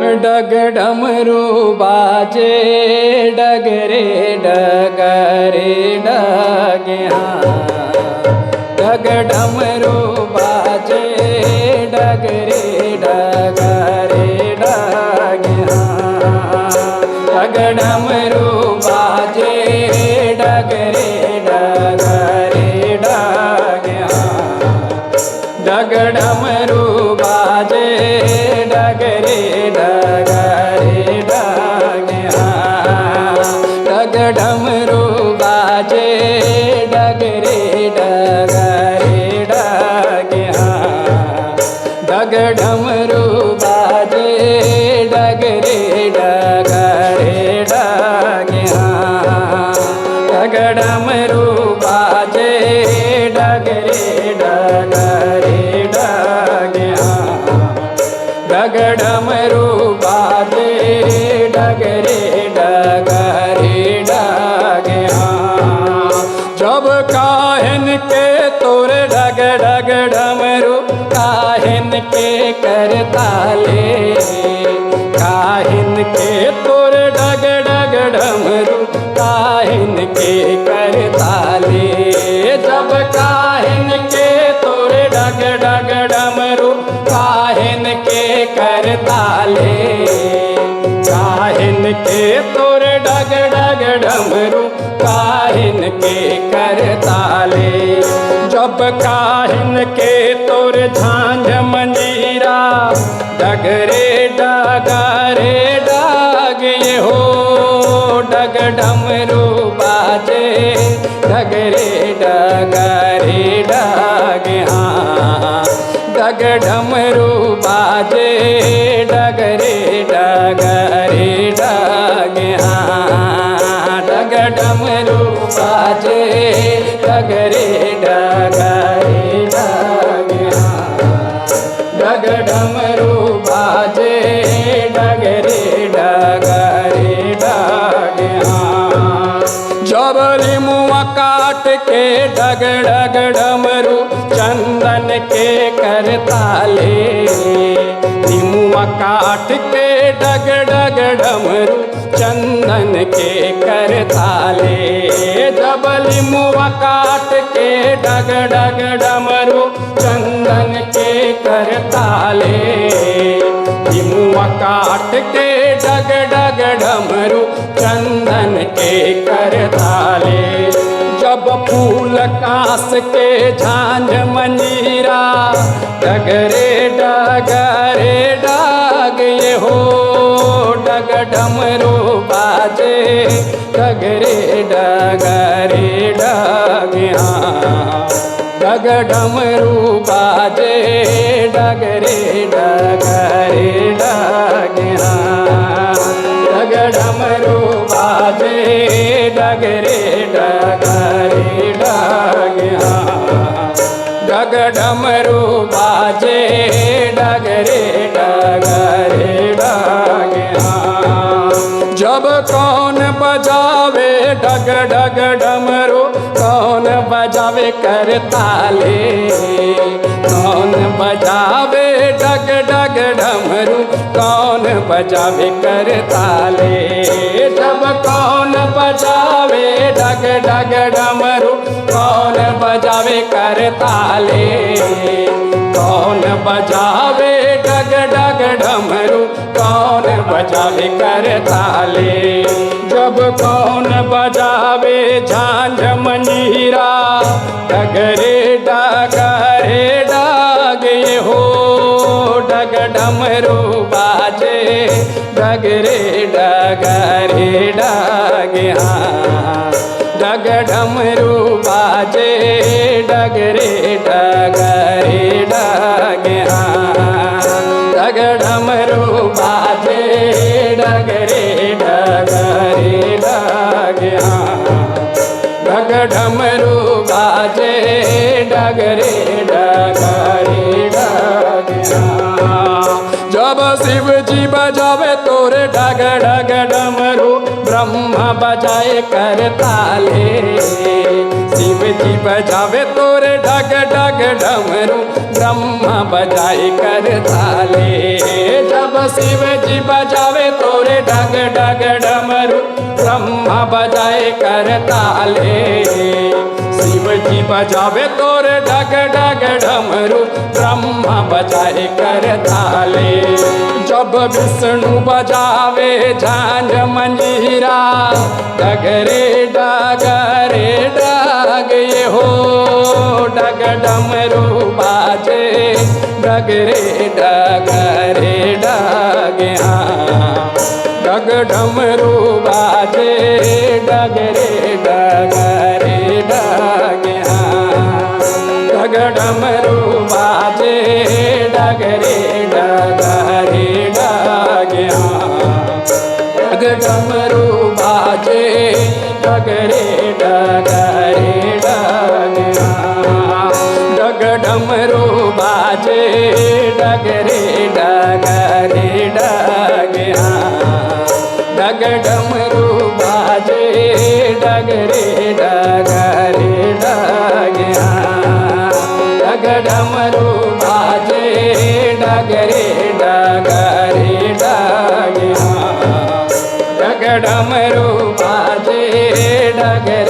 डग डमरू बाजे डग रे डग रे डग हाँ। डग डमरू बाजे डग रे डग रे डग हाँ। डग डमरू बाजे डग रे डग रे डग हाँ। डग डमरू बाजे डग रे डग रे डग हाँ। डग डमरू बाजे डग रे डग रे डग हाँ। डग डमरू बाजे डग रे डग रे डग हाँ। डग डमरू बाजे डग रे डग रे डग हाँ। डग डमरू बाजे डग रे डग रे डग हाँ। जब काहन के तोरे डग डग डमरू काहन के करताले। काहन के तोरे डग डग डमरू काहन के करताले। जब काहन के तोरे डग डग डमरू काहन के करताले। काहन के तोरे डग डग डमरू काहन के करताले। जब काहन के तोरे झांझ मंजीरा डग रे डग रे डग ये हो। डग डमरू बाजे डग रे डग रे डग हाँ। डग डमरू बाजे डग रे डग रे डग हाँ। डग डमरू बाजे डग रे डग रे डग हाँ। डग डमरू बाजे डग रे डग रे डग हाँ। जबरी मुआ काट के डग डग डमरू चंदन के करताले। निमुआ काट के डग डग डमरू चंदन के करताले। जब लिमुआ काट के डग डग डमरू चंदन के करताले। लिमुआ काट के डग डग डमरू चंदन के करताले। जब फूल कास के झांझ मंजीरा डग रे डग रे डग ये हो। डग डमरू बाजे डग रे डग रे डग हाँ। डग डमरू बाजे डग रे डग रे डग हाँ। डग डमरू बाजे डग रे डग रे डग हाँ। डग डमरू बाजे डग रे डग रे डग हाँ। जब कौन बजावे डग डग डमरू कौन बजावे करताले। कौन बजावे डग डग डमरू कौन बजावे करताले। जब कौन बजावे डग डग डमरू कौन बजावे करताले। कौन बजावे डग डग डमरू कौन बजावे करताले। जब कौन बजावे झांझ मंजीरा डग रे डग रे डग ये हो। डग डमरू बाजे डग रे डग रे डग हाँ। डग डमरू बाजे डग रे डग रे डग हाँ। डग डमरू बाजे डग रे डग रे डग हाँ। डग डमरू बाजे डग रे डग रे डग हाँ। जब शिव जी बजावे तोरे डग डग डमरू ब्रह्मा बजाए करताले। शिव जी बजावे तोरे डग डग डमरू ब्रह्मा बजाए करताले। जब शिव जी बजावे तोरे डग डग डमरू, ब्रह्मा बजाए करताले। शिव जी बजावे तोरे डग डग डमरू, ब्रह्मा बजाए करताले। जब विष्णु बजावे झांझ मंजीरा, डगरे डगरे डग ये हो डग डमरू बाजे, डगरे डगरे डग डग डमरू बाजे, डगरे डगरे डग डग डमरू बाजे, डगरे डगरे डग डग डमरू बाजे, डगरे डगरे डग डग डमरू बाजे, डगरे डगरे डग डग डमरू बाजे, डगरे डगरे डग डग डमरू बाजे, डगरे डगरे डग डग डमरू बाजे, डगरे